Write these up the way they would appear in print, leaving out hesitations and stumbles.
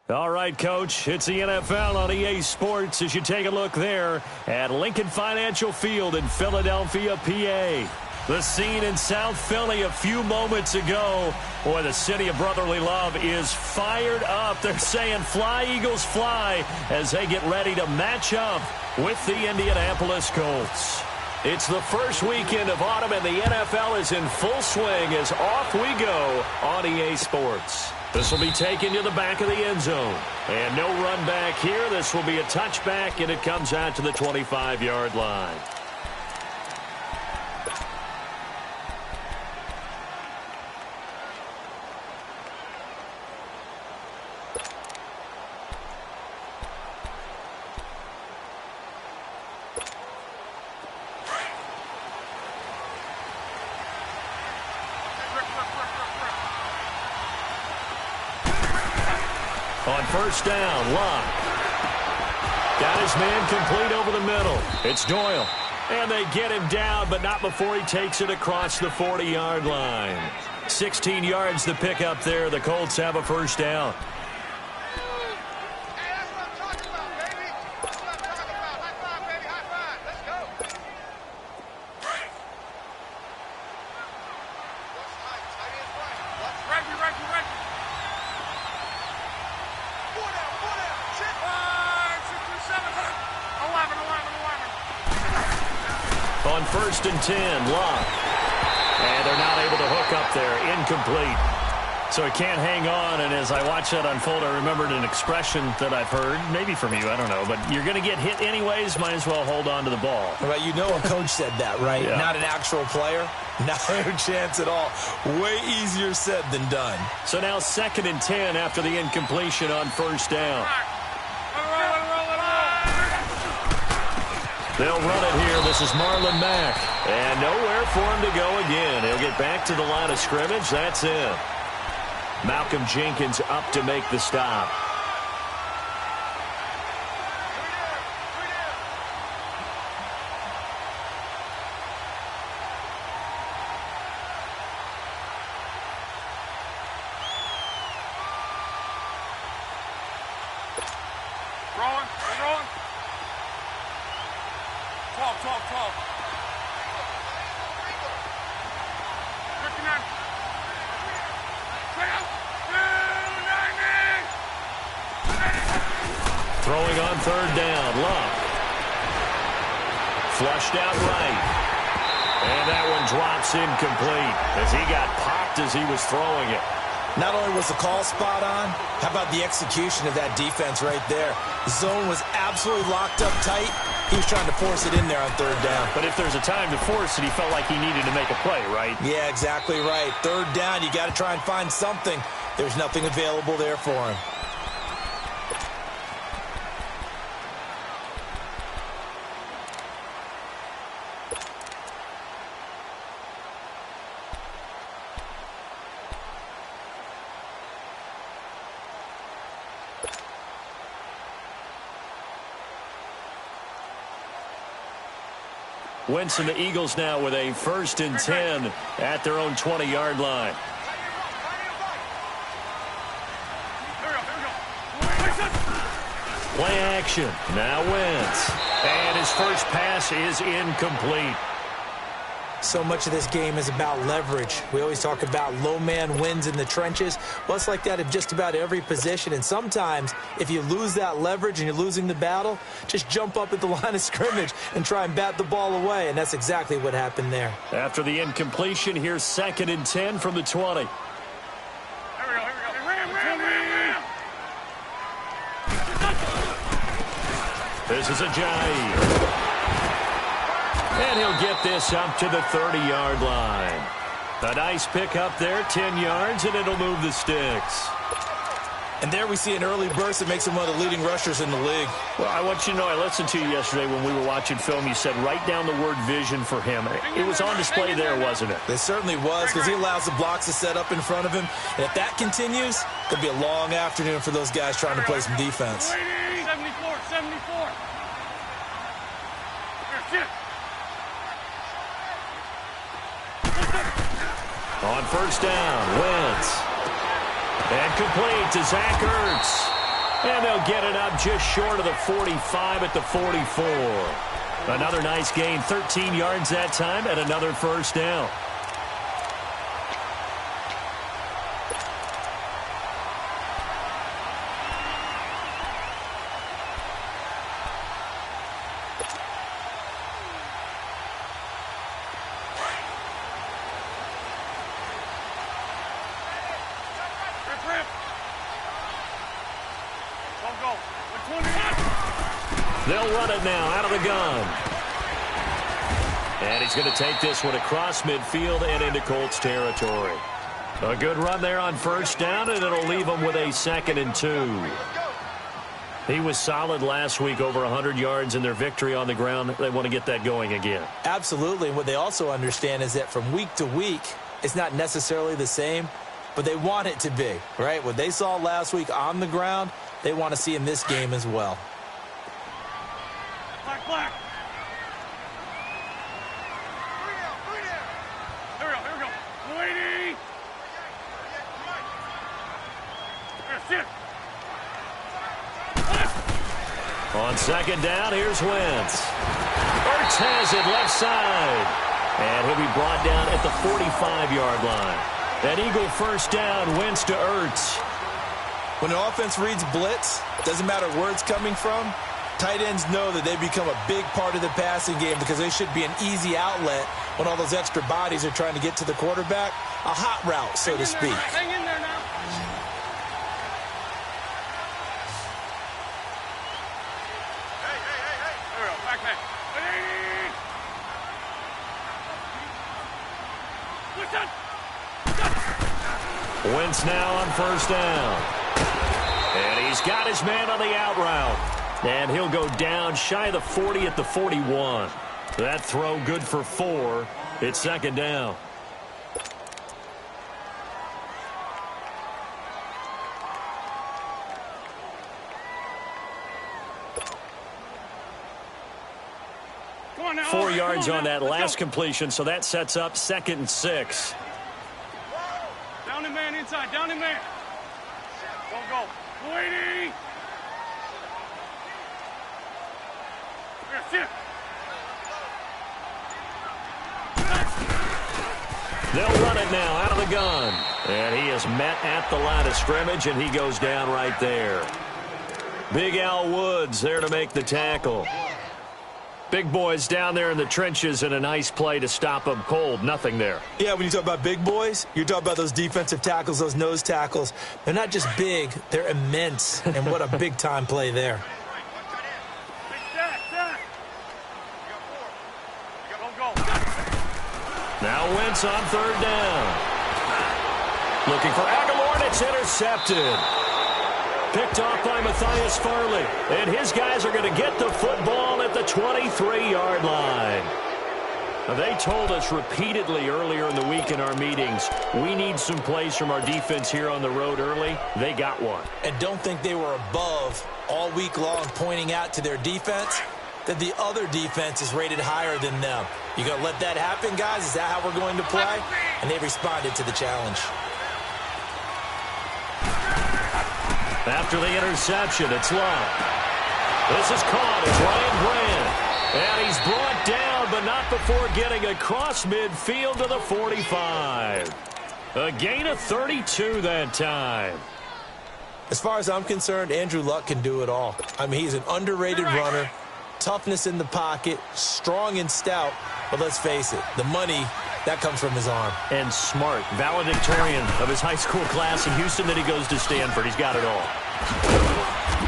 All right, Coach, it's the NFL on EA Sports as you take a look there at Lincoln Financial Field in Philadelphia, PA. The scene in South Philly a few moments ago. Boy, the city of brotherly love is fired up. They're saying, "Fly, Eagles, fly," as they get ready to match up with the Indianapolis Colts. It's the first weekend of autumn, and the NFL is in full swing as off we go on EA Sports. This will be taken to the back of the end zone. And no run back here. This will be a touchback, and it comes out to the 25-yard line. On first down, Locke. Got his man complete over the middle. It's Doyle. And they get him down, but not before he takes it across the 40-yard line. 16 yards to pick up there. The Colts have a first down. On first and 10, Locke. And they're not able to hook up there. Incomplete. So he can't hang on, and as I watch that unfold, I remembered an expression that I've heard, maybe from you, I don't know, but you're going to get hit anyways, might as well hold on to the ball. Well, you know a coach said that, right? Yeah. Not an actual player. Not a chance at all. Way easier said than done. So now 2nd and 10 after the incompletion on first down. They'll run it here. This is Marlon Mack. And nowhere for him to go again. He'll get back to the line of scrimmage. That's it. Malcolm Jenkins up to make the stop. Rolling. 12. 59. Throwing on third down, Locke. Flushed out right. And that one drops incomplete as he got popped as he was throwing it. Not only was the call spot on, how about the execution of that defense right there? The zone was absolutely locked up tight. He was trying to force it in there on third down. But if there's a time to force it, he felt like he needed to make a play, right? Yeah, exactly right. Third down, you got to try and find something. There's nothing available there for him. Wentz and the Eagles now with a 1st and 10 at their own 20-yard line. Play action. Now Wentz. And his first pass is incomplete. So much of this game is about leverage. We always talk about low man wins in the trenches. Well, it's like that in just about every position. And sometimes, if you lose that leverage and you're losing the battle, just jump up at the line of scrimmage and try and bat the ball away. And that's exactly what happened there. After the incompletion, here's 2nd and 10 from the 20. Here we go. This is Ajayi. And he'll get this up to the 30-yard line. A nice pick up there, 10 yards, and it'll move the sticks. And there we see an early burst that makes him one of the leading rushers in the league. Well, I want you to know, I listened to you yesterday when we were watching film. You said write down the word vision for him. It was on display there, wasn't it? It certainly was, because he allows the blocks to set up in front of him. And if that continues, it'll be a long afternoon for those guys trying to play some defense. 74. On first down, Wentz. And complete to Zach Ertz. And they'll get it up just short of the 45 at the 44. Another nice gain, 13 yards that time, and another first down. They'll run it now out of the gun. And he's going to take this one across midfield and into Colts territory. A good run there on first down, and it'll leave him with a 2nd and 2. He was solid last week, over 100 yards in their victory on the ground. They want to get that going again. Absolutely. And what they also understand is that from week to week, it's not necessarily the same, but they want it to be, right? What they saw last week on the ground, they want to see in this game as well. Black. Here we go. 180. Here, sit. On second down, here's Wentz. Ertz has it left side. And he'll be brought down at the 45-yard line. That Eagle first down, Wentz to Ertz. When the offense reads blitz, doesn't matter where it's coming from, tight ends know that they become a big part of the passing game because they should be an easy outlet when all those extra bodies are trying to get to the quarterback. A hot route, so to speak. Hang in there now. Hey. There we go. Back. Listen. Wentz now on first down. And he's got his man on the out route. And he'll go down shy of the 40 at the 41. That throw good for 4. It's second down. Come on now. 4 yards on that last completion, so that sets up 2nd and 6. Down and man inside. Down and man. Don't go. 280. Here, sit. They'll run it now out of the gun. And he is met at the line of scrimmage, and he goes down right there. Big Al Woods there to make the tackle. Big boys down there in the trenches, and a nice play to stop them cold. Nothing there. Yeah, when you talk about big boys, you're talking about those defensive tackles, those nose tackles. They're not just big, they're immense. And what a big-time play there. Now Wentz on third down. Looking for Aguilar, and it's intercepted. Picked off by Matthias Farley. And his guys are going to get the football at the 23-yard line. Now, they told us repeatedly earlier in the week in our meetings, we need some plays from our defense here on the road early. They got one. And don't think they were above all week long pointing out to their defense that the other defense is rated higher than them. You going to let that happen, guys? Is that how we're going to play? And they responded to the challenge. After the interception, it's Love. This is caught. It's Ryan Grant. And he's brought down, but not before getting across midfield to the 45. A gain of 32 that time. As far as I'm concerned, Andrew Luck can do it all. I mean, he's an underrated runner. Toughness in the pocket, strong and stout, but let's face it, the money, that comes from his arm. And smart, valedictorian of his high school class in Houston, then he goes to Stanford. He's got it all.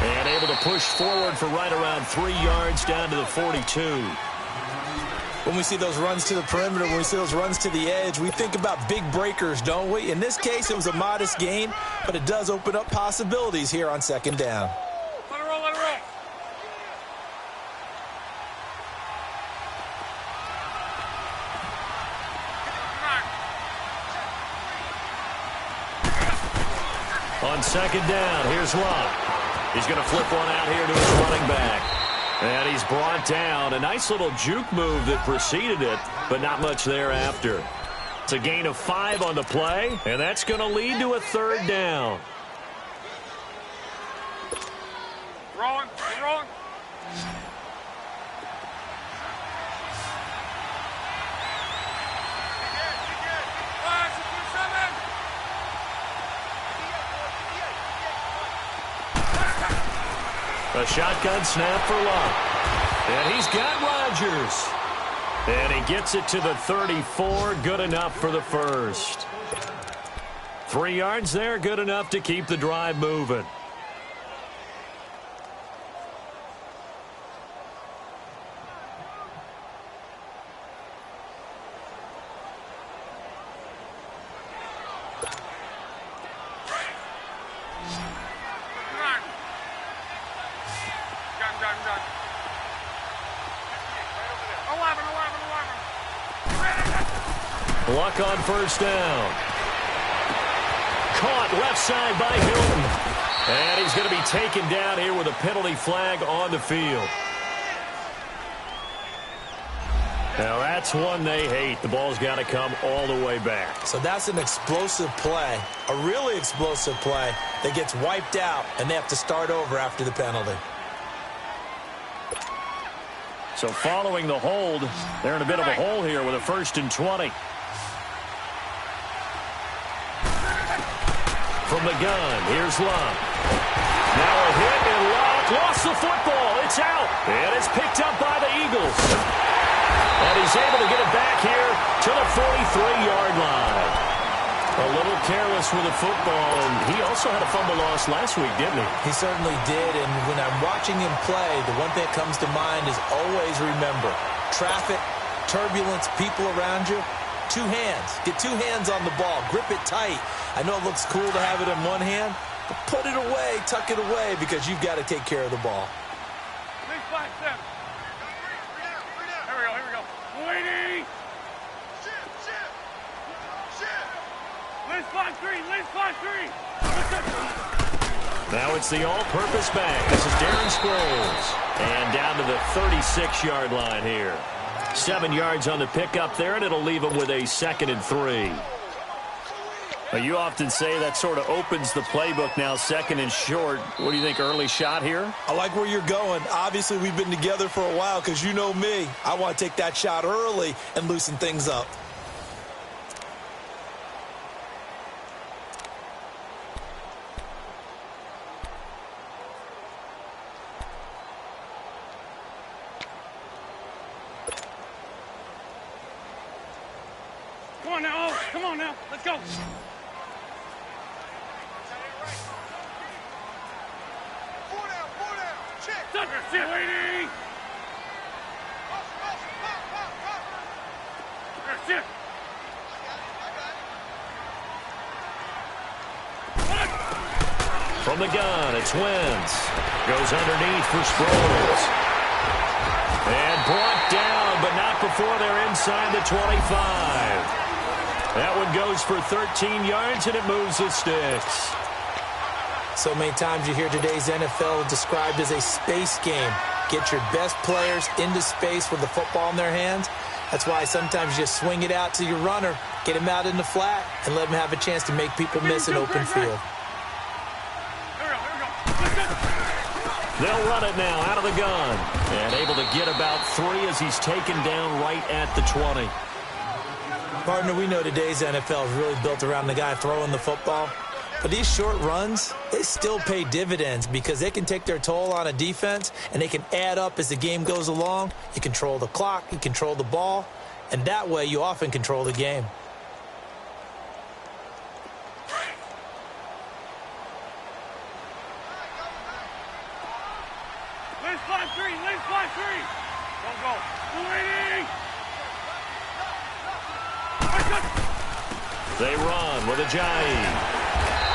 And able to push forward for right around 3 yards down to the 42. When we see those runs to the perimeter, when we see those runs to the edge, we think about big breakers, don't we? In this case, it was a modest gain, but it does open up possibilities here on second down. Let it roll. On second down, here's Love. He's going to flip one out here to his running back. And he's brought down. A nice little juke move that preceded it, but not much thereafter. It's a gain of 5 on the play, and that's going to lead to a third down. Rolling. You're rolling. A shotgun snap for Love. And he's got Rodgers. And he gets it to the 34. Good enough for the first. 3 yards there, good enough to keep the drive moving. Luck on first down. Caught left side by Hilton. And he's going to be taken down here with a penalty flag on the field. Now that's one they hate. The ball's got to come all the way back. So that's an explosive play, a really explosive play that gets wiped out, and they have to start over after the penalty. So following the hold, they're in a bit of a hole here with a 1st and 20. From the gun, here's Love. Now a hit, and Love lost the football. It's out, and it's picked up by the Eagles. And he's able to get it back here to the 43-yard line. A little careless with the football, and he also had a fumble loss last week, didn't he? He certainly did, and when I'm watching him play, the one thing that comes to mind is always remember, traffic, turbulence, people around you, 2 hands. Get 2 hands on the ball. Grip it tight. I know it looks cool to have it in one hand, but put it away, tuck it away, because you've got to take care of the ball. 6, 5, 7. Here we go. Waiting. Let's 5-3. Let's 5-3. Now it's the all-purpose back. This is Darren Sproles. And down to the 36-yard line here. 7 yards on the pickup there, and it'll leave him with a 2nd and 3. Well, you often say that sort of opens the playbook now, 2nd and short. What do you think, early shot here? I like where you're going. Obviously, we've been together for a while because you know me. I want to take that shot early and loosen things up. Come on now. Let's go. Waiting. From the gun, it's Wentz. Goes underneath for Sproles. And brought down, but not before they're inside the 25. That one goes for 13 yards, and it moves the sticks. So many times you hear today's NFL described as a space game. Get your best players into space with the football in their hands. That's why sometimes you just swing it out to your runner, get him out in the flat, and let him have a chance to make people miss an open field. They'll run it now out of the gun. And able to get about 3 as he's taken down right at the 20. Partner, we know today's NFL is really built around the guy throwing the football. But these short runs, they still pay dividends because they can take their toll on a defense, and they can add up as the game goes along. You control the clock, you control the ball, and that way you often control the game. Let's 5-3. Let's 5-3. Don't go. Waiting. They run with Ajayi.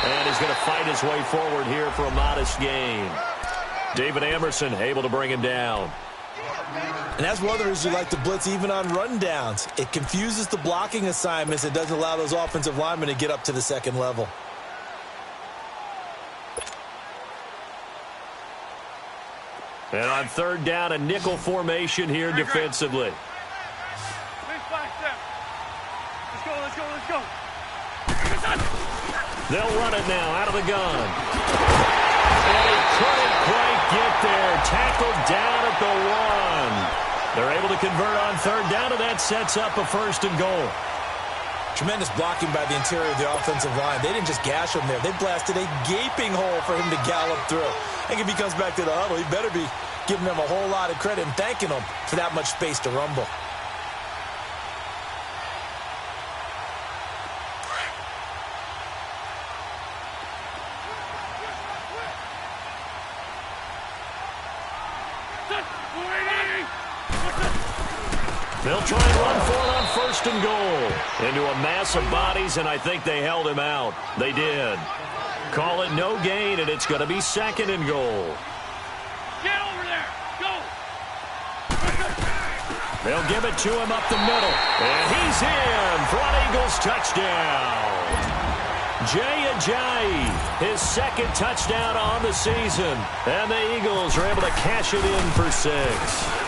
And he's going to fight his way forward here for a modest gain. David Amerson able to bring him down. And that's one of the reasons you like to blitz even on rundowns. It confuses the blocking assignments. It doesn't allow those offensive linemen to get up to the second level. And on 3rd down, a nickel formation here defensively. Let's 5-7. Let's go. Let's go. Let's go. They'll run it now out of the gun. And he couldn't quite get there. Tackled down at the 1. They're able to convert on third down, and that sets up a 1st and goal. Tremendous blocking by the interior of the offensive line. They didn't just gash him there. They blasted a gaping hole for him to gallop through. I think if he comes back to the huddle, he better be giving them a whole lot of credit and thanking them for that much space to rumble. They'll try and run for it on 1st and goal. Into a mass of bodies, and I think they held him out. They did. Call it no gain, and it's going to be 2nd and goal. Get over there. Go. They'll give it to him up the middle. And he's in for an Eagles touchdown. Jay Ajayi, his 2nd touchdown on the season. And the Eagles are able to cash it in for 6.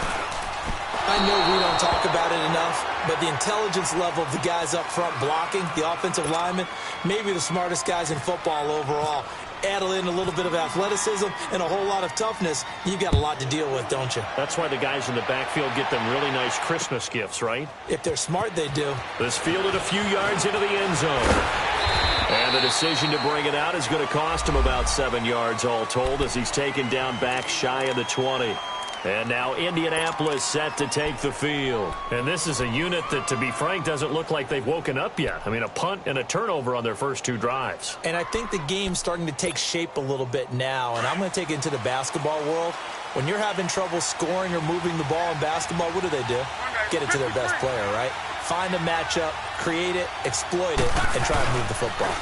I know we don't talk about it enough, but the intelligence level of the guys up front blocking, the offensive linemen, maybe the smartest guys in football overall. Add in a little bit of athleticism and a whole lot of toughness, you've got a lot to deal with, don't you? That's why the guys in the backfield get them really nice Christmas gifts, right? If they're smart, they do. This fielded a few yards into the end zone. And the decision to bring it out is going to cost him about 7 yards all told as he's taken down back shy of the 20. And now Indianapolis set to take the field. And this is a unit that, to be frank, doesn't look like they've woken up yet. I mean, a punt and a turnover on their first 2 drives. And I think the game's starting to take shape a little bit now. And I'm going to take it into the basketball world. When you're having trouble scoring or moving the ball in basketball, what do? Get it to their best player, right? Find a matchup, create it, exploit it, and try and move the football.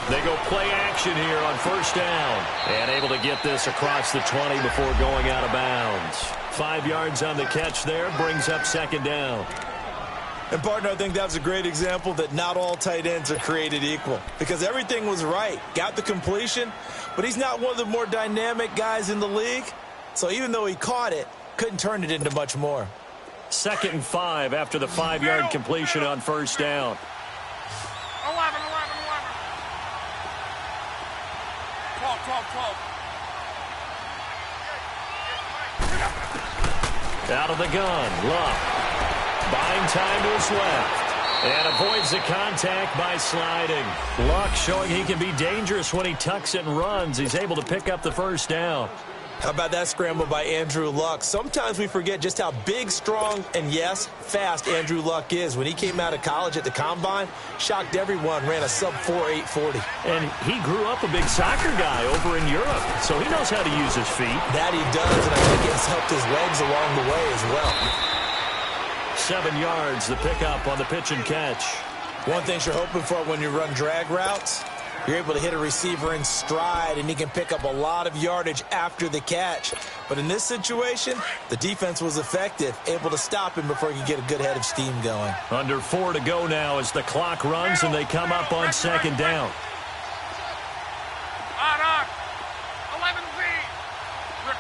They go play action here on 1st down. And able to get this across the 20 before going out of bounds. 5 yards on the catch there, brings up 2nd down. And, partner, I think that was a great example that not all tight ends are created equal. Because everything was right. Got the completion, but he's not one of the more dynamic guys in the league. So even though he caught it, couldn't turn it into much more. 2nd and 5 after the 5-yard completion on 1st down. 11. 12. Out of the gun, Luck. Buying time to his left. And avoids the contact by sliding. Luck showing he can be dangerous when he tucks it and runs. He's able to pick up the 1st down. How about that scramble by Andrew Luck? Sometimes we forget just how big, strong, and, yes, fast Andrew Luck is. When he came out of college at the Combine, shocked everyone, ran a sub-4 840. And he grew up a big soccer guy over in Europe, so he knows how to use his feet. That he does, and I think it's helped his legs along the way as well. 7 yards, the pickup on the pitch and catch. One thing you're hoping for when you run drag routes, you're able to hit a receiver in stride, and he can pick up a lot of yardage after the catch. But in this situation, the defense was effective, able to stop him before he could get a good head of steam going. Under 4 to go now as the clock runs, and they come up on 2nd down. On. 11Z. Rip.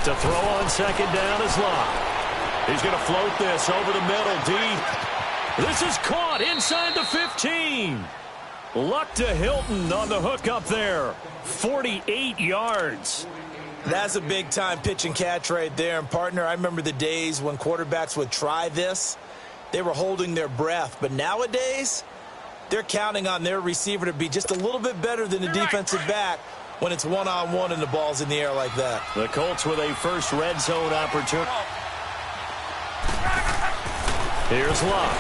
To throw on 2nd down is Luck. He's going to float this over the middle, deep. This is caught inside the 15. Luck to Hilton on the hook up there. 48 yards. That's a big-time pitch and catch right there. And, partner, I remember the days when quarterbacks would try this. They were holding their breath. But nowadays, they're counting on their receiver to be just a little bit better than the defensive back when it's one-on-one and the ball's in the air like that. The Colts with a first red zone opportunity. Here's Luck.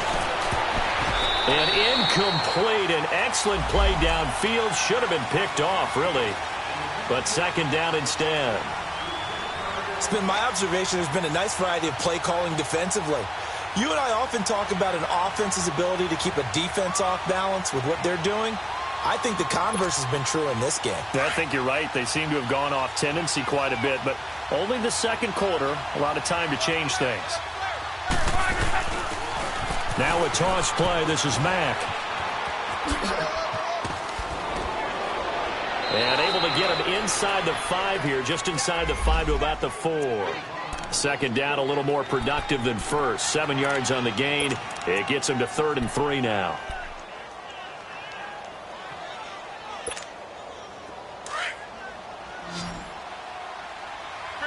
And incomplete. An excellent play downfield. Should have been picked off, really. But 2nd down instead. It's been my observation there's been a nice variety of play calling defensively. You and I often talk about an offense's ability to keep a defense off balance with what they're doing. I think the converse has been true in this game. I think you're right. They seem to have gone off tendency quite a bit, but only the 2nd quarter. A lot of time to change things. Now a toss play. This is Mack. And able to get him inside the 5 here, just inside the 5 to about the 4. 2nd down, a little more productive than first. 7 yards on the gain. It gets him to 3rd and 3 now.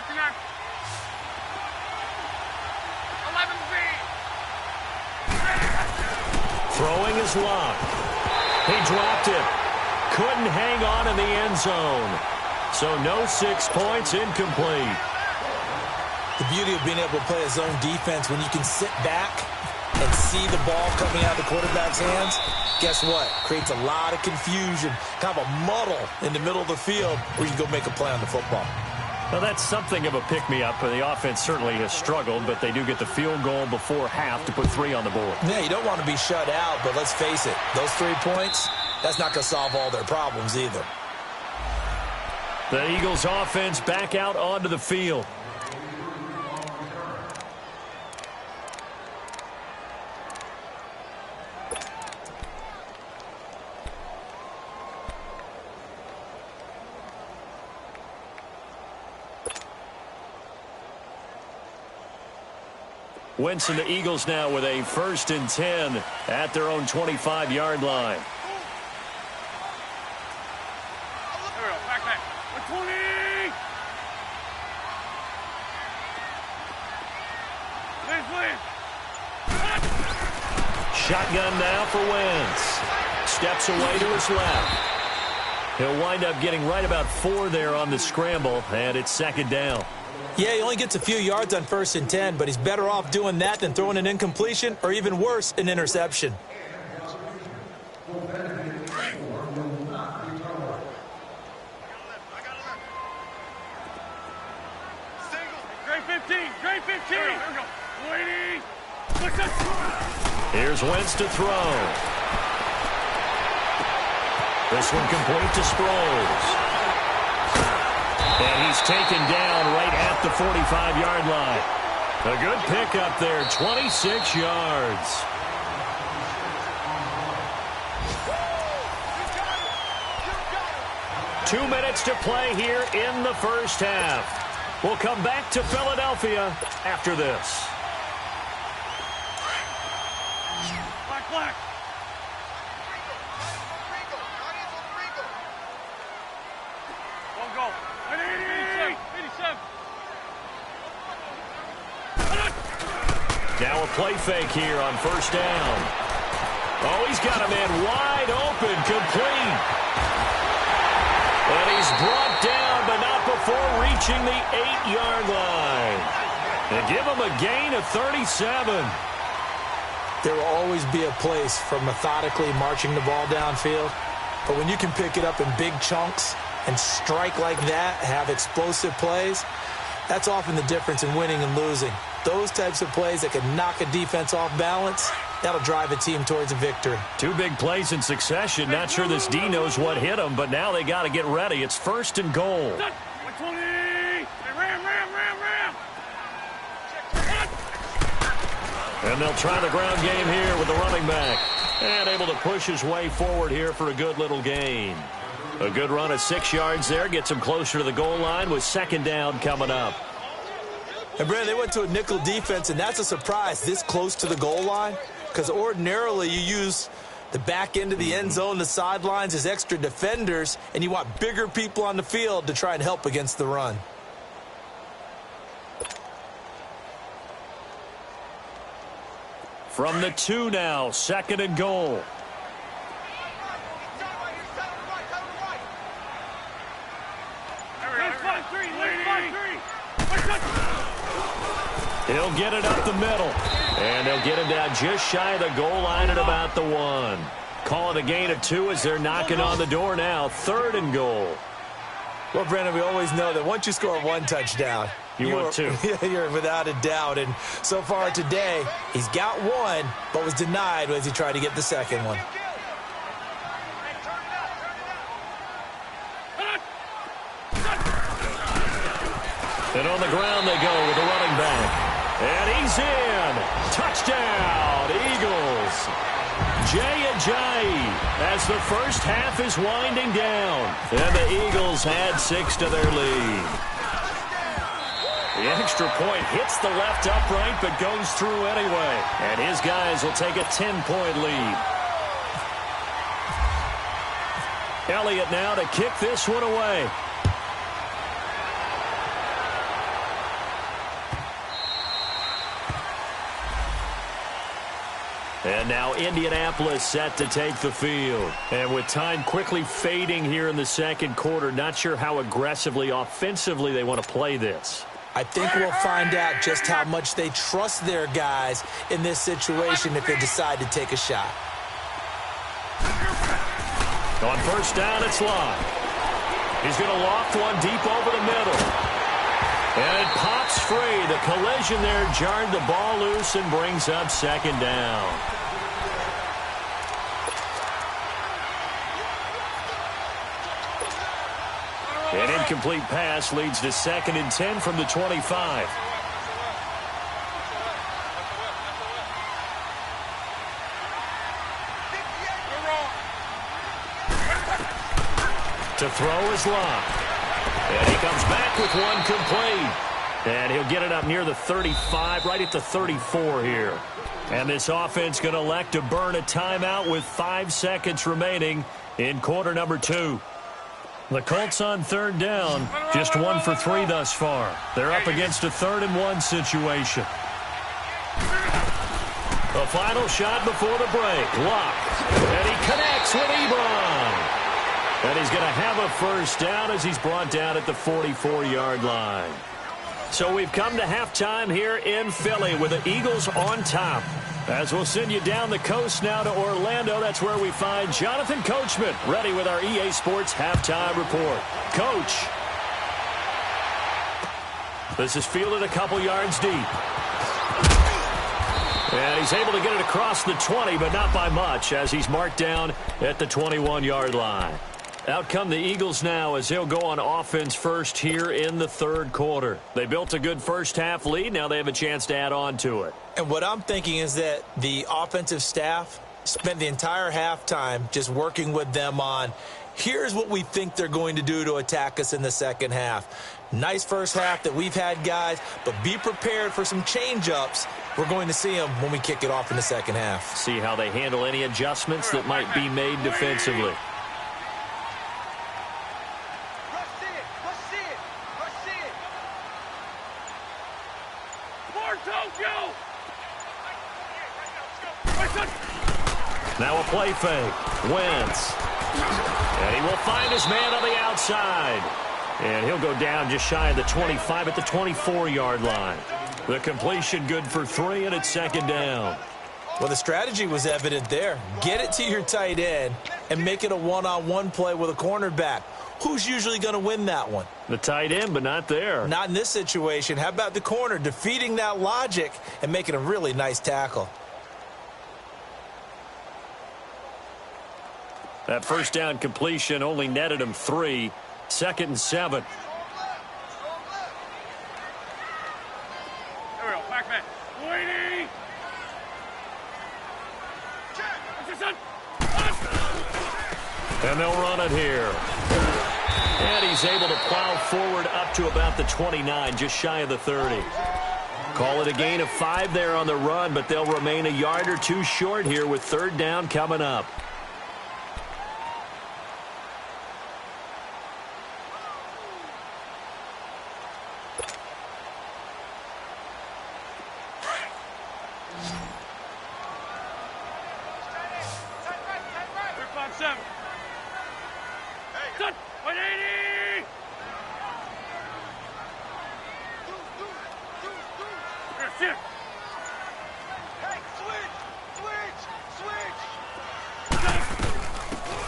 69. 11 feet. Throwing is locked. He dropped it. Couldn't hang on in the end zone. So no 6 points, incomplete. The beauty of being able to play a zone defense when you can sit back and see the ball coming out of the quarterback's hands, guess what? Creates a lot of confusion, kind of a muddle in the middle of the field where you can go make a play on the football. Well, that's something of a pick-me-up. The offense certainly has struggled, but they do get the field goal before half to put 3 on the board. Yeah, you don't want to be shut out, but let's face it, those 3 points, that's not going to solve all their problems either. The Eagles offense back out onto the field. Wentz and the Eagles now with a 1st and 10 at their own 25-yard line. Back. 120. Shotgun now for Wentz. Steps away to his left. He'll wind up getting right about 4 there on the scramble, and it's 2nd down. Yeah, he only gets a few yards on 1st and 10, but he's better off doing that than throwing an incompletion or even worse, an interception. Great 15. Waiting. Here's Wentz to throw. This one complete to Sproles. And he's taken down right at the 45-yard line. A good pickup there, 26 yards. Two minutes to play here in the first half. We'll come back to Philadelphia after this. Black. Don't go. 87. Now a play fake here on 1st down. Oh, he's got a man wide open, complete. And he's brought down, but not before reaching the 8-yard line. And give him a gain of 37. There will always be a place for methodically marching the ball downfield. But when you can pick it up in big chunks and strike like that, have explosive plays, that's often the difference in winning and losing. Those types of plays that can knock a defense off balance, that'll drive a team towards a victory. 2 big plays in succession. Not sure this D knows what hit him, but now they got to get ready. It's 1st and goal. 120. Ram. And they'll try the ground game here with the running back. And able to push his way forward here for a good little gain. A good run of 6 yards there. Gets him closer to the goal line with 2nd down coming up. And, Brandon, they went to a nickel defense, and that's a surprise this close to the goal line. Because ordinarily you use the back end of the end zone, the sidelines as extra defenders, and you want bigger people on the field to try and help against the run. From the 2 now, 2nd and goal. He'll get it up the middle. And they'll get him down just shy of the goal line at about the 1. Call it a gain of 2 as they're knocking on the door now. 3rd and goal. Well, Brandon, we always know that once you score 1 touchdown, want 2. You're without a doubt. And so far today, he's got 1, but was denied as he tried to get the 2nd one. And on the ground they go with the running back. And he's in. Touchdown, Eagles. Jay Ajayi as the first half is winding down. And the Eagles had 6 to their lead. The extra point hits the left upright but goes through anyway. And his guys will take a 10-point lead. Elliott now to kick this one away. And now Indianapolis set to take the field. And with time quickly fading here in the second quarter, not sure how aggressively, offensively they want to play this. I think we'll find out just how much they trust their guys in this situation if they decide to take a shot. On first down, it's Locke. He's going to loft one deep over the middle. And it pops free. The collision there jarred the ball loose and brings up second down. An incomplete pass leads to 2nd and 10 from the 25. To throw is Locke. And he comes back with one complete. And he'll get it up near the 35, right at the 34 here. And this offense going to elect to burn a timeout with 5 seconds remaining in quarter number 2. The Colts on third down, just 1 for 3 thus far. They're up against a 3rd and 1 situation. The final shot before the break. Locke. And he connects with Ebron. And he's going to have a first down as he's brought down at the 44-yard line. So we've come to halftime here in Philly with the Eagles on top. As we'll send you down the coast now to Orlando, that's where we find Jonathan Coachman ready with our EA Sports halftime report. Coach. This is fielded a couple yards deep. And he's able to get it across the 20, but not by much as he's marked down at the 21-yard line. Out come the Eagles now as they'll go on offense first here in the 3rd quarter. They built a good first-half lead. Now they have a chance to add on to it. And what I'm thinking is that the offensive staff spent the entire halftime just working with them on, here's what we think they're going to do to attack us in the second half. Nice first half that we've had, guys, but be prepared for some change-ups. We're going to see them when we kick it off in the second half. See how they handle any adjustments that might be made defensively. Now a play fake. Wentz. And he will find his man on the outside. And he'll go down just shy of the 25 at the 24-yard line. The completion good for 3, and it's 2nd down. Well, the strategy was evident there. Get it to your tight end and make it a one-on-one play with a cornerback. Who's usually going to win that one? The tight end, but not there. Not in this situation. How about the corner defeating that logic and making a really nice tackle? That first down completion only netted him 3. 2nd and 7. There we go. Back man. Waiting. And they'll run it here. And he's able to plow forward up to about the 29, just shy of the 30. Call it a gain of 5 there on the run, but they'll remain a yard or 2 short here with 3rd down coming up.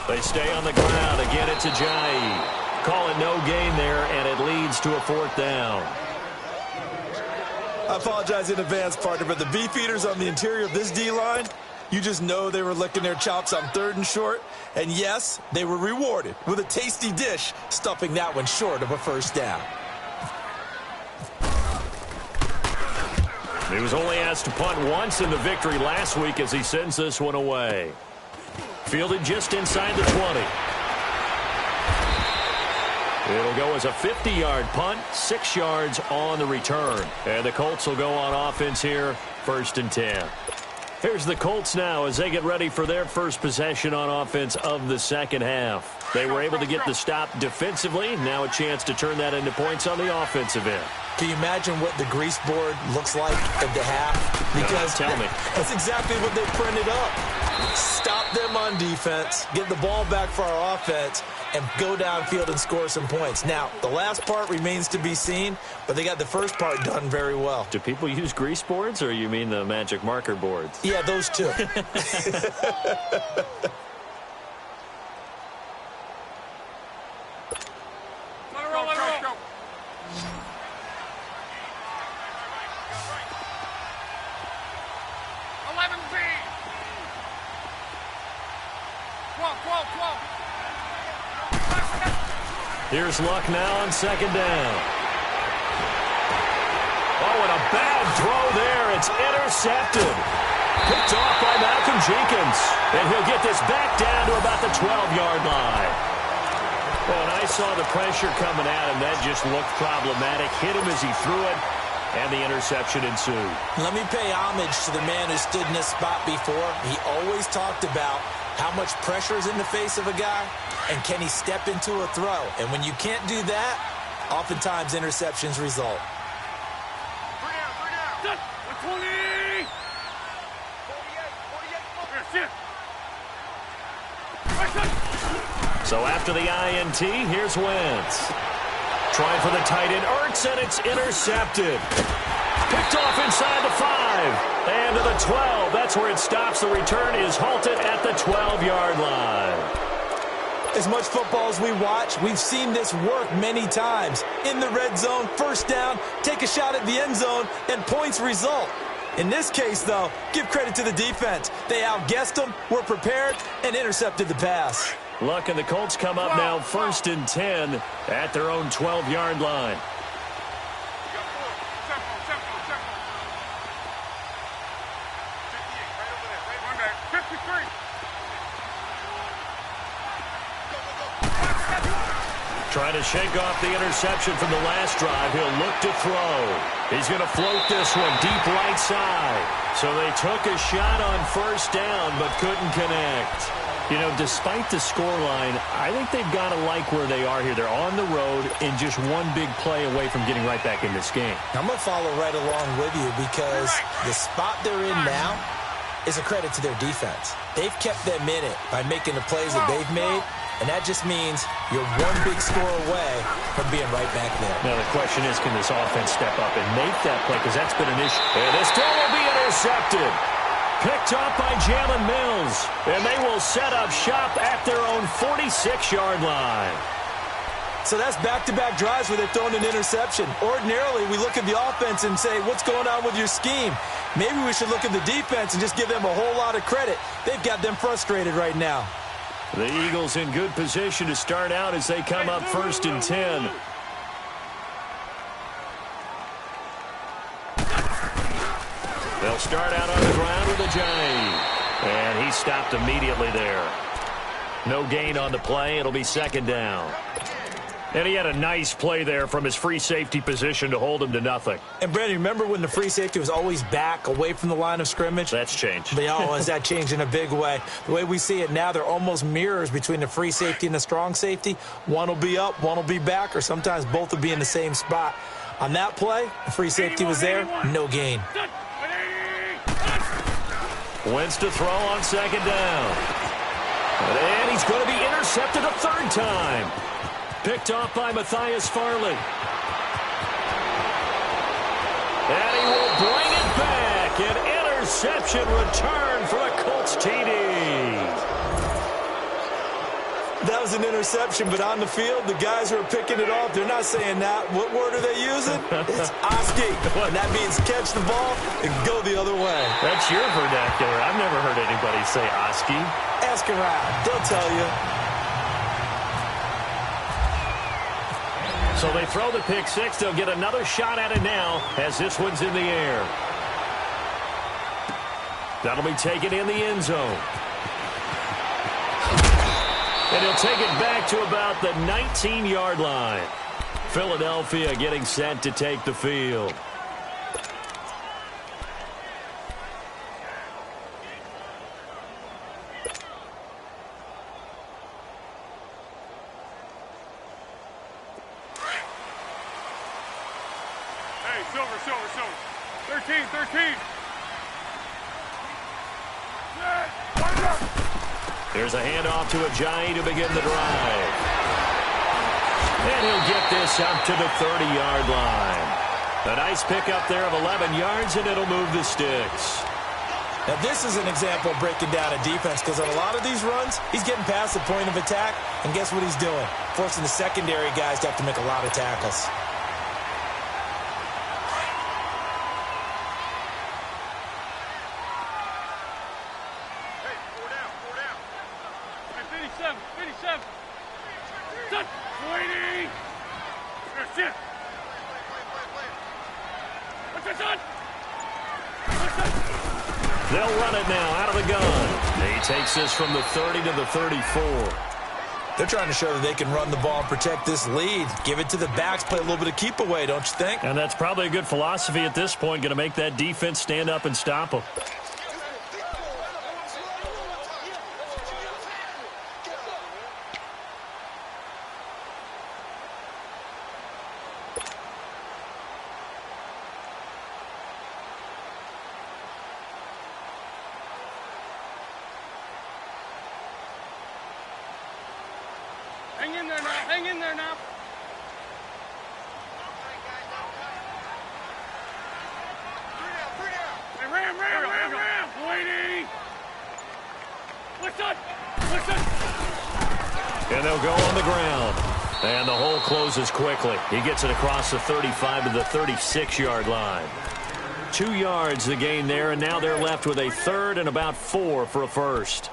They stay on the ground. Again, it's Ajayi. Call it no gain there, and it leads to a 4th down. I apologize in advance, partner, but the beefeaters on the interior of this D-line, you just know they were licking their chops on 3rd and short. And yes, they were rewarded with a tasty dish, stuffing that one short of a first down. He was only asked to punt once in the victory last week as he sends this one away. Fielded just inside the 20. It'll go as a 50-yard punt, 6 yards on the return. And the Colts will go on offense here, 1st and 10. Here's the Colts now as they get ready for their first possession on offense of the second half. They were able to get the stop defensively. Now a chance to turn that into points on the offensive end. Can you imagine what the grease board looks like at the half? Because tell me. That's exactly what they printed up. Stop them on defense, get the ball back for our offense, and go downfield and score some points. Now, the last part remains to be seen, but they got the first part done very well. Do people use grease boards, or you mean the magic marker boards? Yeah, those two. Go. 11 B. 12. Here's Luck now on second down. Oh, and a bad throw there. It's intercepted. Picked off by Malcolm Jenkins. And he'll get this back down to about the 12-yard line. Well, and I saw the pressure coming at him. That just looked problematic. Hit him as he threw it, and the interception ensued. Let me pay homage to the man who stood in this spot before. He always talked about how much pressure is in the face of a guy, and can he step into a throw? And when you can't do that, oftentimes interceptions result. Bring down. 20. 48. So after the INT, here's Wentz. Trying for the tight end, Ertz, and it's intercepted. Picked off inside the 5. And to the 12. That's where it stops. The return is halted at the 12-yard line. As much football as we watch, we've seen this work many times. In the red zone, first down, take a shot at the end zone, and points result. In this case, though, give credit to the defense. They outguessed them, were prepared, and intercepted the pass. Luck and the Colts come up now 1st and 10 at their own 12-yard line. Trying to shake off the interception from the last drive. He'll look to throw. He's going to float this one deep right side. So they took a shot on first down but couldn't connect. You know, despite the scoreline, I think they've got to like where they are here. They're on the road and just one big play away from getting right back in this game. I'm going to follow right along with you because the spot they're in now is a credit to their defense. They've kept them in it by making the plays that they've made, and that just means you're one big score away from being right back there. Now, the question is, can this offense step up and make that play? Because that's been an issue. And this throw will be intercepted. Picked up by Jalen Mills. And they will set up shop at their own 46-yard line. So that's back-to-back drives where they've thrown an interception. Ordinarily, we look at the offense and say, what's going on with your scheme? Maybe we should look at the defense and just give them a whole lot of credit. They've got them frustrated right now. The Eagles in good position to start out as they come up 1st and 10. They'll start out on the ground with a Giants. And he stopped immediately there. No gain on the play. It'll be 2nd down. And he had a nice play there from his free safety position to hold him to nothing. And, Brandon, remember when the free safety was always back away from the line of scrimmage? That's changed. Has that changed in a big way? The way we see it now, they're almost mirrors between the free safety and the strong safety. One will be up, one will be back, or sometimes both will be in the same spot. On that play, the free safety was there, no gain. Wentz to throw on 2nd down. And he's going to be intercepted a 3rd time. Picked off by Matthias Farley. And he will bring it back. An interception return for the Colts TD. That was an interception, but on the field, the guys who are picking it off, they're not saying that. What word are they using? It's Oski. And that means catch the ball and go the other way. That's your vernacular. I've never heard anybody say Oski. Ask around. They'll tell you. So they throw the pick six. They'll get another shot at it now as this one's in the air. That'll be taken in the end zone. And he'll take it back to about the 19-yard line. Philadelphia getting set to take the field. Hey, silver. 13. Here's a handoff to Ajayi to begin the drive. And he'll get this up to the 30-yard line. A nice pickup there of 11 yards, and it'll move the sticks. Now, this is an example of breaking down a defense, because on a lot of these runs, he's getting past the point of attack, and guess what he's doing? Forcing the secondary guys to have to make a lot of tackles. Hey, 4 down. Hey, 57. Touch. Waiting. That's it. What's that, son? They'll run it now out of the gun. He takes this from the 30 to the 34. They're trying to show that they can run the ball and protect this lead. Give it to the backs, play a little bit of keep away, don't you think? And that's probably a good philosophy at this point, going to make that defense stand up and stop them. Hang in there now. Hey, Ram. Waiting. Listen. And they'll go on the ground. And the hole closes quickly. He gets it across the 35 to the 36-yard line. 2 yards the gain there, and now they're left with a third and about 4 for a first.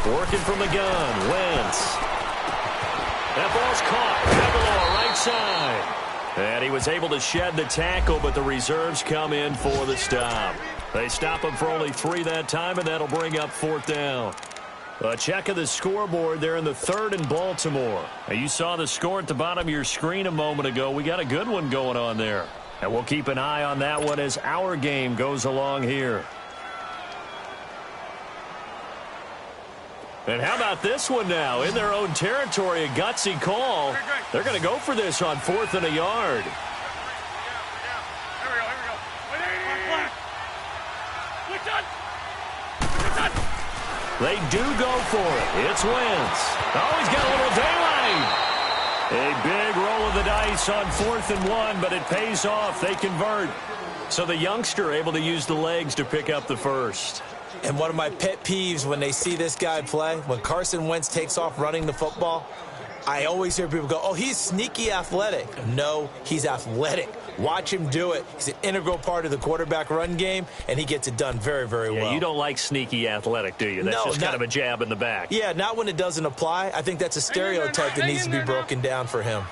Working from the gun, Wentz. That ball's caught. Aguilar, right side. And he was able to shed the tackle, but the reserves come in for the stop. They stop him for only 3 that time, and that'll bring up 4th down. A check of the scoreboard there in the 3rd in Baltimore. Now, you saw the score at the bottom of your screen a moment ago. We got a good one going on there. And we'll keep an eye on that one as our game goes along here. And how about this one now? In their own territory, a gutsy call. They're going to go for this on 4th and a yard. Here we go. They do go for it. It's Wentz. Oh, he's got a little daylight. A big roll of the dice on 4th and 1, but it pays off. They convert. So the youngster able to use the legs to pick up the first. And one of my pet peeves when they see this guy play, when Carson Wentz takes off running the football, I always hear people go, oh, he's sneaky athletic. No, he's athletic. Watch him do it. He's an integral part of the quarterback run game, and he gets it done very, very well. You don't like sneaky athletic, do you? That's just kind of a jab in the back. Yeah, not when it doesn't apply. I think that's a stereotype that needs to be broken down for him.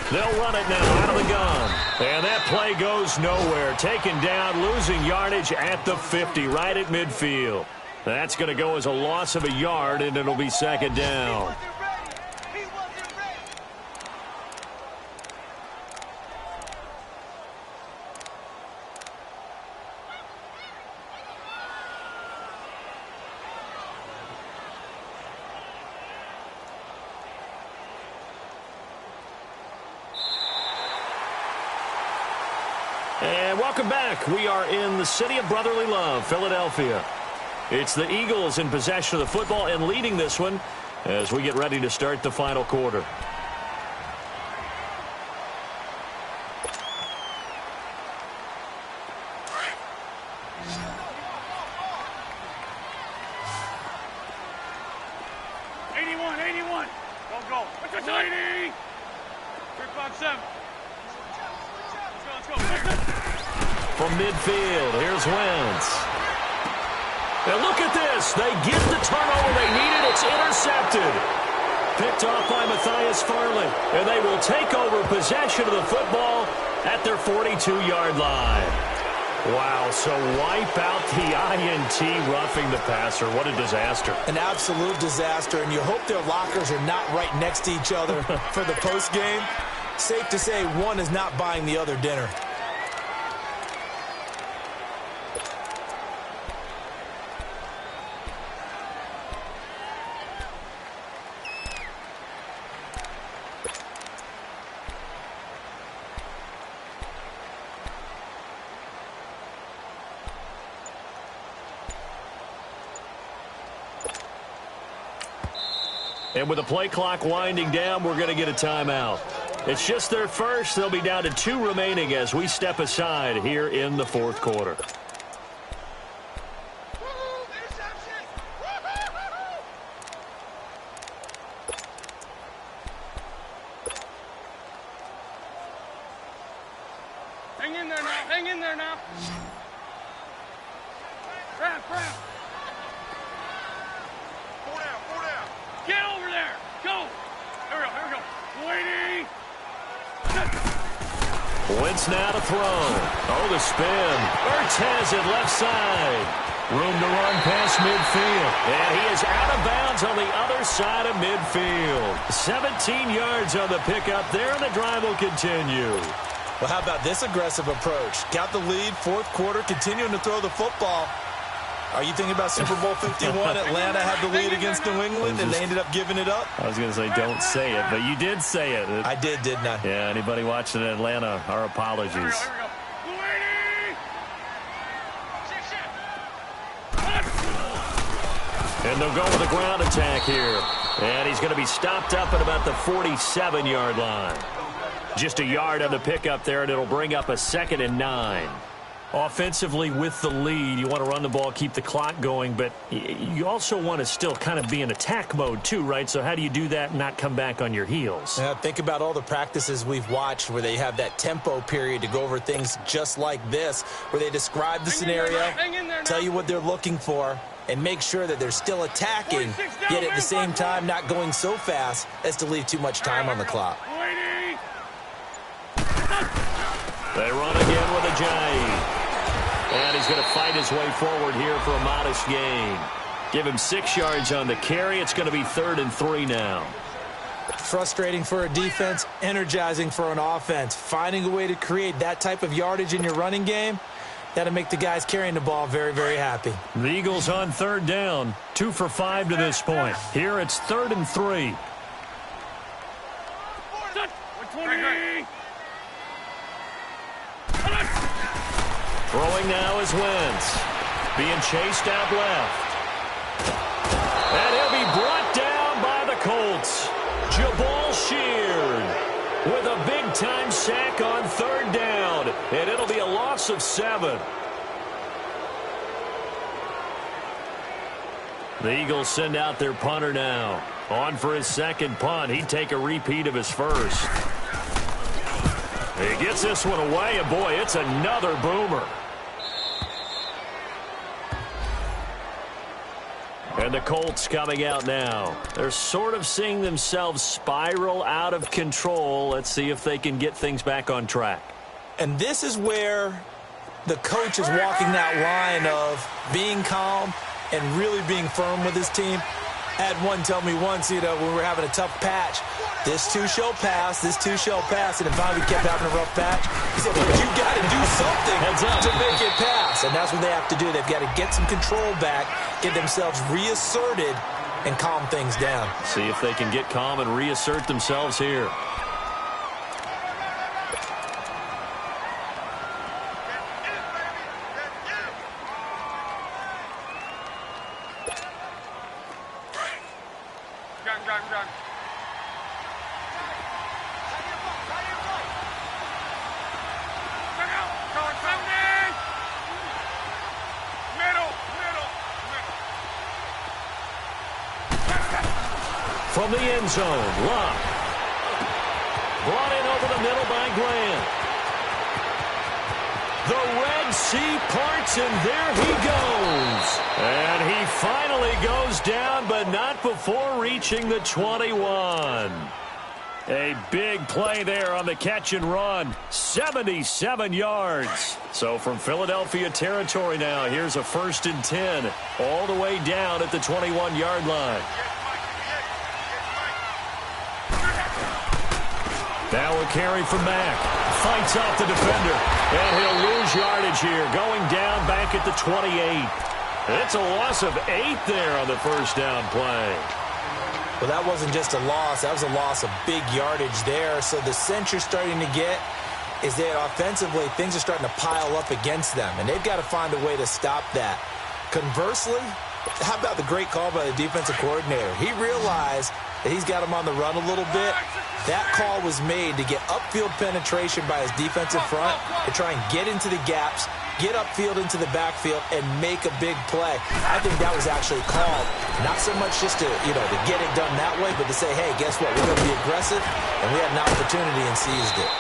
They'll run it now out of the gun. And that play goes nowhere. Taken down, losing yardage at the 50, right at midfield. That's going to go as a loss of a yard, and it'll be 2nd down. And welcome back. We are in the city of brotherly love, Philadelphia. It's the Eagles in possession of the football and leading this one as we get ready to start the final quarter. Don't go. What's your time? 357. Let's go. From midfield, here's Wentz. And look at this. They get the turnover they needed. It's intercepted. picked off by Matthias Farley, and they will take over possession of the football at their 42-yard line. Wow, so wipe out the INT roughing the passer. What a disaster. An absolute disaster, and you hope their lockers are not right next to each other for the postgame. Safe to say one is not buying the other dinner. And with the play clock winding down, we're going to get a timeout. It's just their first. They'll be down to 2 remaining as we step aside here in the fourth quarter. Hang in there now. Hang in there now. Grab. Four down. Get over there. Go. Here we go. Waiting. Wentz now to throw. Oh, the spin. Ertz has it left side. Room to run past midfield. And he is out of bounds on the other side of midfield. 17 yards on the pickup there, and the drive will continue. Well, how about this aggressive approach? Got the lead, fourth quarter, continuing to throw the football. Are you thinking about Super Bowl 51? Atlanta had the lead against New England, and they ended up giving it up? I was going to say don't say it, but you did say it. I did, didn't I? Yeah, anybody watching in Atlanta, our apologies. Here we go. Waiting. And they'll go with a ground attack here. And he's going to be stopped up at about the 47-yard line. Just a yard on the pickup there, and it'll bring up a 2nd and 9. Offensively with the lead, you want to run the ball, keep the clock going, but you also want to still kind of be in attack mode too, right? So how do you do that and not come back on your heels? Yeah, think about all the practices we've watched where they have that tempo period to go over things just like this, where they describe the scenario, tell you what they're looking for, and make sure that they're still attacking, yet at the same time not going so fast as to leave too much time on the clock. They run again with a Ajayi. And he's going to fight his way forward here for a modest gain. Give him 6 yards on the carry. It's going to be 3rd and 3 now. Frustrating for a defense, energizing for an offense. Finding a way to create that type of yardage in your running game, that'll make the guys carrying the ball very, very happy. The Eagles on 3rd down. 2 for 5 to this point. Here it's 3rd and 3. Throwing now is Wentz. Being chased out left. And he'll be brought down by the Colts. Jabal Sheard with a big-time sack on 3rd down. And it'll be a loss of 7. The Eagles send out their punter now. On for his 2nd punt. He'd take a repeat of his first. He gets this one away, and boy, it's another boomer. And the Colts coming out now. They're sort of seeing themselves spiral out of control. Let's see if they can get things back on track. And this is where the coach is walking that line of being calm and really being firm with his team. Had one tell me once, when we were having a tough patch, this too shall pass, this too shall pass. And if finally we kept having a rough patch, he said, but you got to do something to make it pass. And that's what they have to do. They've got to get some control back, get themselves reasserted, and calm things down. See if they can get calm and reassert themselves here. From the end zone, Locke. Brought in over the middle by Grant. The Red Sea parts, and there he goes. And he finally goes down, but not before reaching the 21. A big play there on the catch and run. 77 yards. So from Philadelphia territory now, here's a 1st and 10. All the way down at the 21-yard line. Now a carry from Mack. Fights off the defender. And he'll lose yardage here. Going down back at the 28. It's a loss of 8 there on the first down play. Well, that wasn't just a loss. That was a loss of big yardage there. So the sense you're starting to get is that offensively things are starting to pile up against them, and they've got to find a way to stop that. Conversely, how about the great call by the defensive coordinator? He realized that he's got him on the run a little bit. That call was made to get upfield penetration by his defensive front to try and get into the gaps, get upfield into the backfield, and make a big play. I think that was actually called, not so much just to get it done that way, but to say, hey, guess what? We're going to be aggressive, and we had an opportunity and seized it.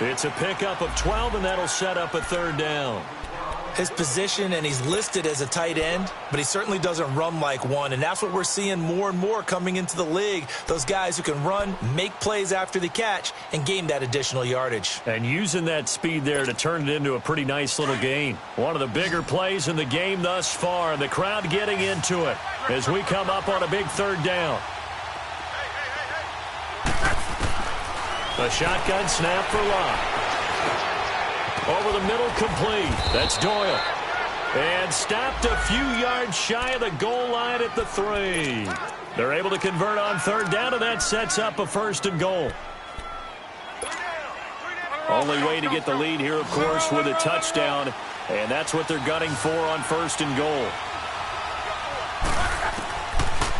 It's a pickup of 12, and that'll set up a 3rd down. His position, and he's listed as a tight end, but he certainly doesn't run like one, and that's what we're seeing more and more coming into the league. Those guys who can run, make plays after the catch, and gain that additional yardage. And using that speed there to turn it into a pretty nice little gain. One of the bigger plays in the game thus far, and the crowd getting into it as we come up on a big 3rd down. A shotgun snap for Locke. Over the middle, complete. That's Doyle. And stopped a few yards shy of the goal line at the 3. They're able to convert on 3rd down, and that sets up a 1st and goal. Only way to get the lead here, of course, with a touchdown, and that's what they're gunning for on 1st and goal.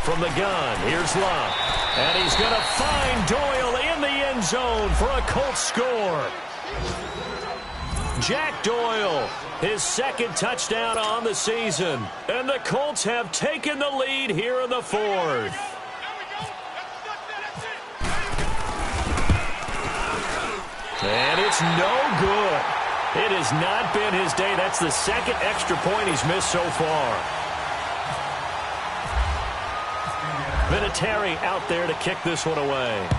From the gun, here's Locke. And he's going to find Doyle in the end zone for a Colts score. Jack Doyle, his 2nd touchdown on the season. And the Colts have taken the lead here in the 4th. And it's no good. It has not been his day. That's the 2nd extra point he's missed so far. Vinatieri out there to kick this one away.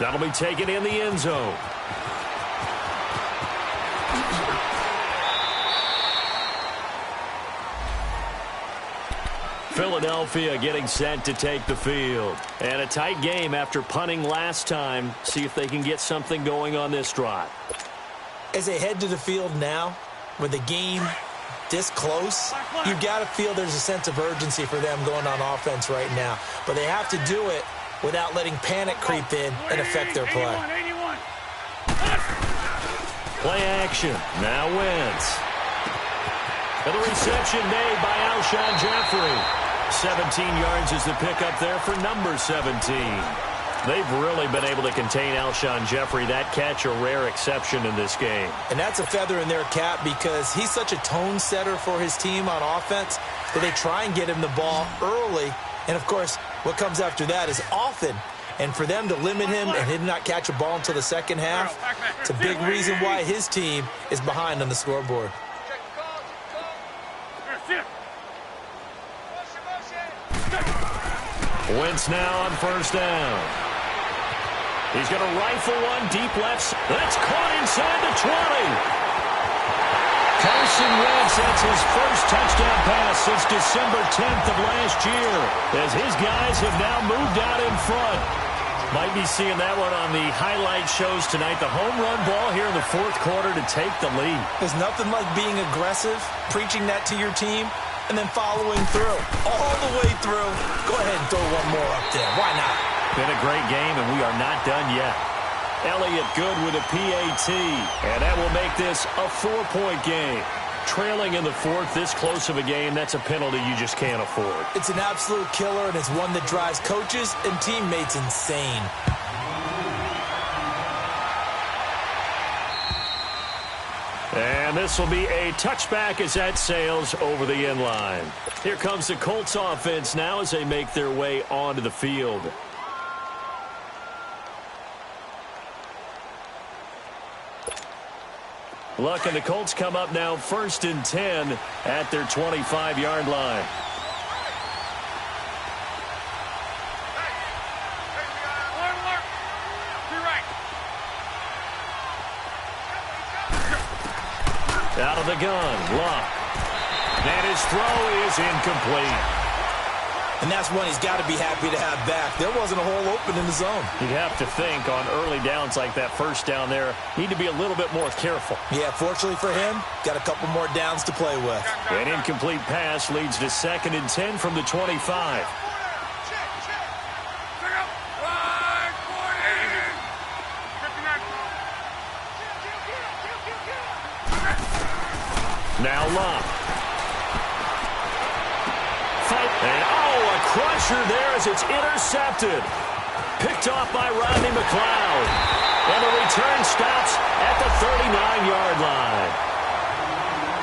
That'll be taken in the end zone. Philadelphia getting set to take the field. And a tight game after punting last time. See if they can get something going on this drive. As they head to the field now, with the game this close, you've got to feel there's a sense of urgency for them going on offense right now. But they have to do it without letting panic creep in and affect their play. Play action. Now Wentz. And the reception made by Alshon Jeffrey. 17 yards is the pickup there for number 17. They've really been able to contain Alshon Jeffrey. That catch a rare exception in this game. And that's a feather in their cap because he's such a tone setter for his team on offense that they try and get him the ball early. And, of course, what comes after that is often. And for them to limit him and him not catch a ball until the 2nd half, it's a big reason why his team is behind on the scoreboard. Wentz now on 1st down. He's going to rifle one deep left. That's caught inside the 20. Carson Wentz, that's his first touchdown pass since December 10th of last year, as his guys have now moved out in front. Might be seeing that one on the highlight shows tonight. The home run ball here in the 4th quarter to take the lead. There's nothing like being aggressive, preaching that to your team, and then following through. All the way through. Go ahead and throw one more up there. Why not? Been a great game, and we are not done yet. Elliott good with a PAT, and that will make this a 4-point game. Trailing in the 4th, this close of a game, that's a penalty you just can't afford. It's an absolute killer, and it's one that drives coaches and teammates insane. And this will be a touchback as that sails over the end line. Here comes the Colts offense now as they make their way onto the field. Look, and the Colts come up now 1st and 10 at their 25-yard line. Out of the gun, Luck. And his throw is incomplete. And that's one he's got to be happy to have back. There wasn't a hole open in the zone. You'd have to think on early downs like that first down there, need to be a little bit more careful. Yeah, fortunately for him, got a couple more downs to play with. An incomplete pass leads to 2nd and 10 from the 25. Now Luck. And a crusher there as it's intercepted. Picked off by Rodney McLeod. And the return stops at the 39-yard line.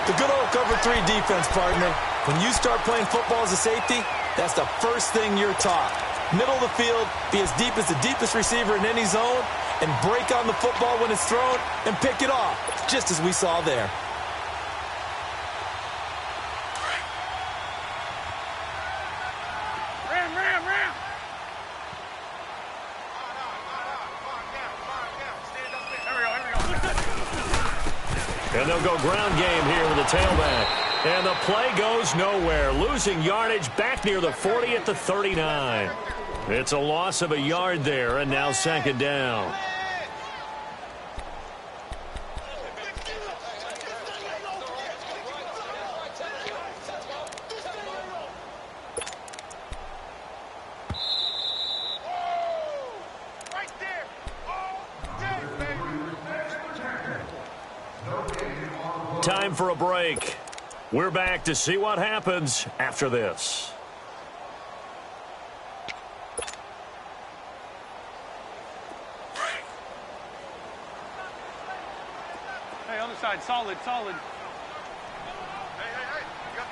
The good old cover 3 defense, partner. When you start playing football as a safety, that's the first thing you're taught. Middle of the field, be as deep as the deepest receiver in any zone, and break on the football when it's thrown and pick it off, just as we saw there. And they'll go ground game here with the tailback. And the play goes nowhere. Losing yardage back near the 40 at the 39. It's a loss of a yard there, and now 2nd down. Time for a break. We're back to see what happens after this. Hey, other side, solid. Hey, you got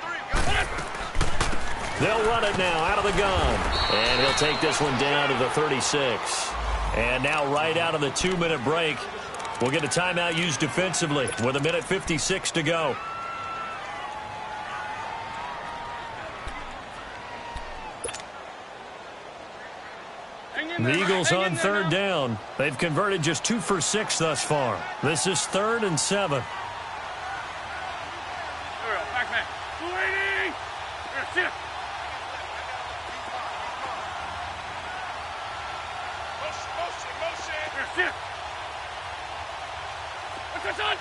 3. They'll run it now out of the gun. And he'll take this one down to the 36. And now right out of the 2-minute break, we'll get a timeout used defensively with 1:56 to go. The Eagles on 3rd down. They've converted just 2 for 6 thus far. This is 3rd and 7. Back man. 280. Here, Motion. Here, sit. What's that, son?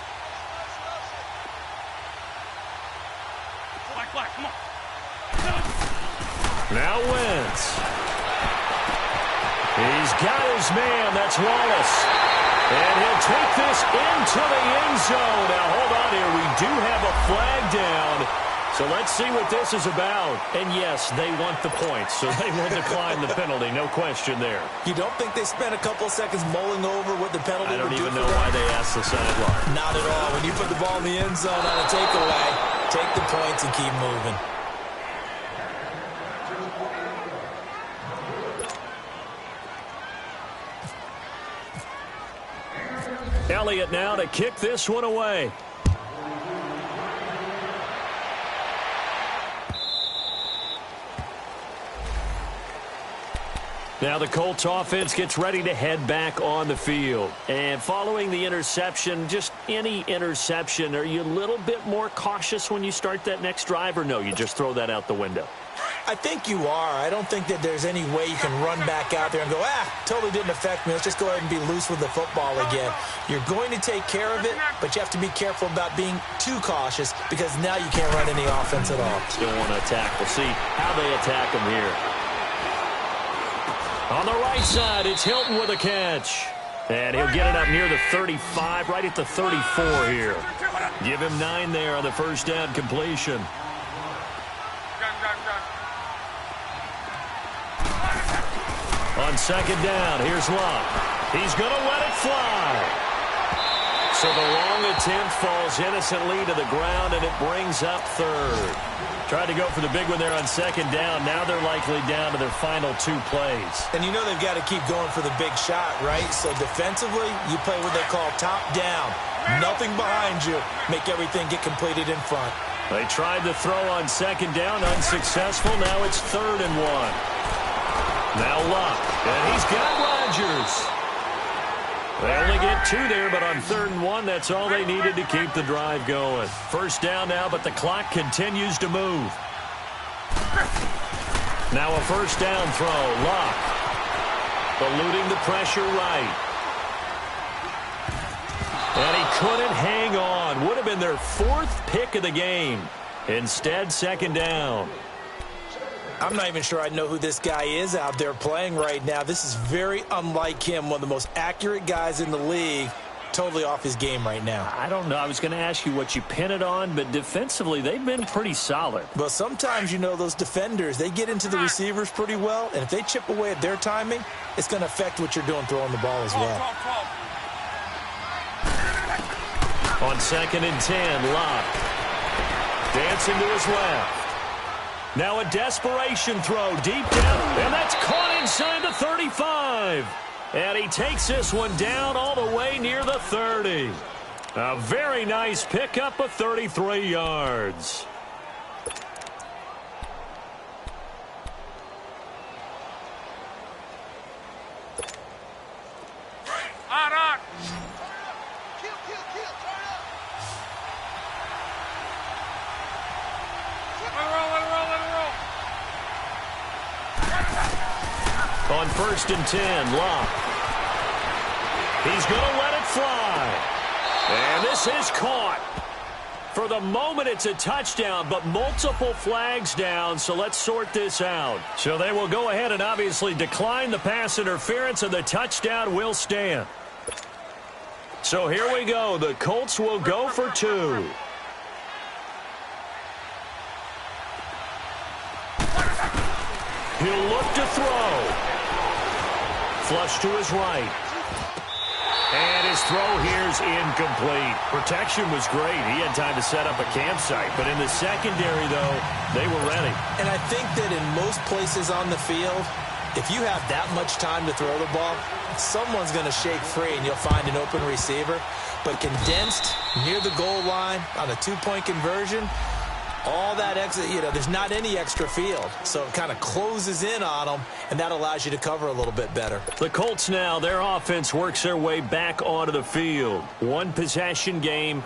Black, come on. Now Wentz. He's got his man. That's Wallace. And he'll take this into the end zone. Now, hold on here. We do have a flag down. So let's see what this is about. And, yes, they want the points, so they will decline the penalty. No question there. You don't think they spent a couple seconds mulling over what the penalty would do? I don't even know why they asked the sideline. Not at all. When you put the ball in the end zone on a takeaway, take the points and keep moving. Elliott now to kick this one away. Now the Colts offense gets ready to head back on the field. And following the interception, just any interception, are you a little bit more cautious when you start that next drive, or no, you just throw that out the window? I think you are. I don't think that there's any way you can run back out there and go, totally didn't affect me. Let's just go ahead and be loose with the football again. You're going to take care of it, but you have to be careful about being too cautious because now you can't run any offense at all. Still want to attack. We'll see how they attack them here. On the right side, it's Hilton with a catch. And he'll get it up near the 35, right at the 34 here. Give him 9 there on the first down completion. On second down, here's Luck. He's going to let it fly. So the long attempt falls innocently to the ground, and it brings up 3rd. Tried to go for the big one there on second down. Now they're likely down to their final 2 plays. And you know they've got to keep going for the big shot, right? So defensively, you play what they call top down. Nothing behind you. Make everything get completed in front. They tried to throw on second down, unsuccessful. Now it's 3rd and 1. Now Luck, and he's got Rodgers. They only get 2 there, but on 3rd and 1, that's all they needed to keep the drive going. First down now, but the clock continues to move. Now a first down throw. Luck eluding the pressure right. And he couldn't hang on. Would have been their 4th pick of the game. Instead, second down. I'm not even sure I know who this guy is out there playing right now. This is very unlike him, one of the most accurate guys in the league. Totally off his game right now. I don't know. I was going to ask you what you pin it on, but defensively, they've been pretty solid. Well, sometimes, you know, those defenders, they get into the receivers pretty well, and if they chip away at their timing, it's going to affect what you're doing throwing the ball as well. On 2nd and 10, Locke dancing to his left. Now a desperation throw deep down, and that's caught inside the 35. And he takes this one down all the way near the 30. A very nice pickup of 33 yards. On. On 1st and 10, Locke. He's going to let it fly. And this is caught. For the moment, it's a touchdown, but multiple flags down, so let's sort this out. So they will go ahead and obviously decline the pass interference, and the touchdown will stand. So here we go. The Colts will go for 2. He'll look to throw. Flush to his right. And his throw here's incomplete. Protection was great. He had time to set up a campsite. But in the secondary, though, they were ready. And I think that in most places on the field, if you have that much time to throw the ball, someone's going to shake free and you'll find an open receiver. But condensed near the goal line on a 2-point conversion, all that extra, you know, there's not any extra field. So it kind of closes in on them, and that allows you to cover a little bit better. The Colts now, their offense works their way back onto the field. One possession game,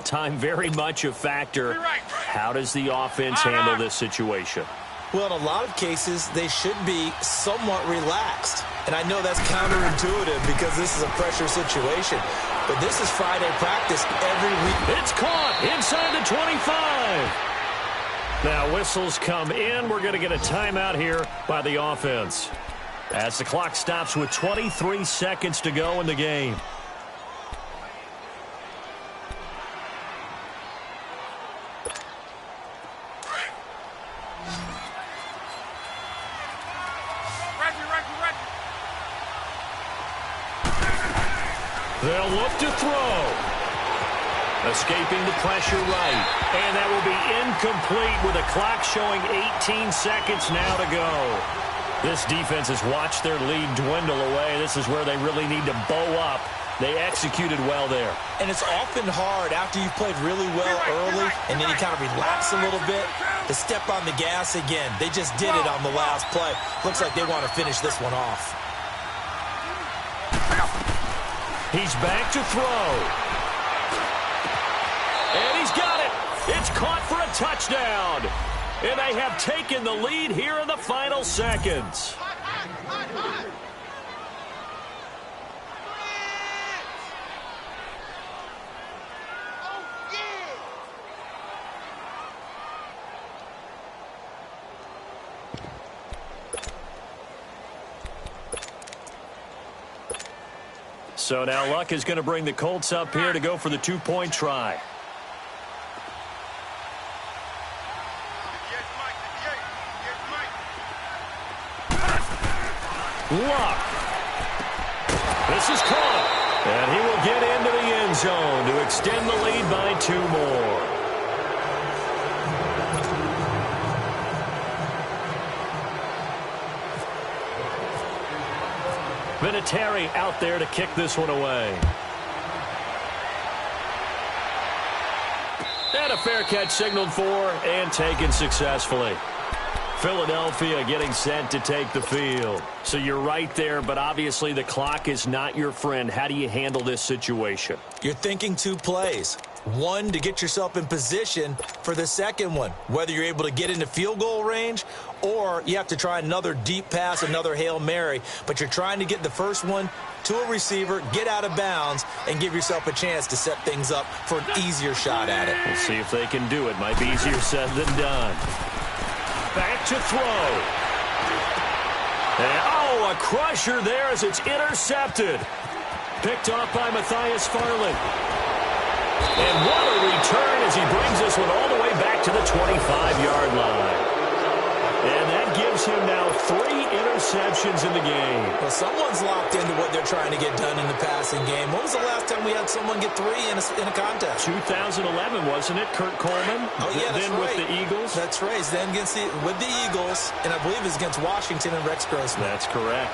time very much a factor. How does the offense handle this situation? Well, in a lot of cases, they should be somewhat relaxed. And I know that's counterintuitive because this is a pressure situation. But this is Friday practice every week. It's caught inside the 25. Now whistles come in. We're going to get a timeout here by the offense as the clock stops with 23 seconds to go in the game. They'll look to throw. Escaping the pressure right. And that will be incomplete with a clock showing 18 seconds now to go. This defense has watched their lead dwindle away. This is where they really need to bow up. They executed well there. And it's often hard after you've played really well early and then you kind of relax a little bit to step on the gas again. They just did it on the last play. Looks like they want to finish this one off. He's back to throw. And he's got it. It's caught for a touchdown. And they have taken the lead here in the final seconds. So now Luck is going to bring the Colts up here to go for the 2-point try. Luck. This is caught. And he will get into the end zone to extend the lead by 2 more. Vinatieri out there to kick this one away. And a fair catch signaled for and taken successfully. Philadelphia getting set to take the field. So you're right there, but obviously the clock is not your friend. How do you handle this situation? You're thinking two plays. One, to get yourself in position for the second one, whether you're able to get into field goal range or you have to try another deep pass, another Hail Mary. But you're trying to get the first one to a receiver, get out of bounds, and give yourself a chance to set things up for an easier shot at it. We'll see if they can do it. Might be easier said than done. Back to throw. And, a crusher there as it's intercepted. Picked off by Matthias Farland. And what a return as he brings this one all the way back to the 25-yard line. And that gives him now 3 interceptions in the game. Well, someone's locked into what they're trying to get done in the passing game. When was the last time we had someone get 3 in a contest? 2011, wasn't it? Kurt Coleman? Oh, yeah, that's then right. with the Eagles? That's right. Then with the Eagles, and I believe it's against Washington and Rex Grossman. That's correct.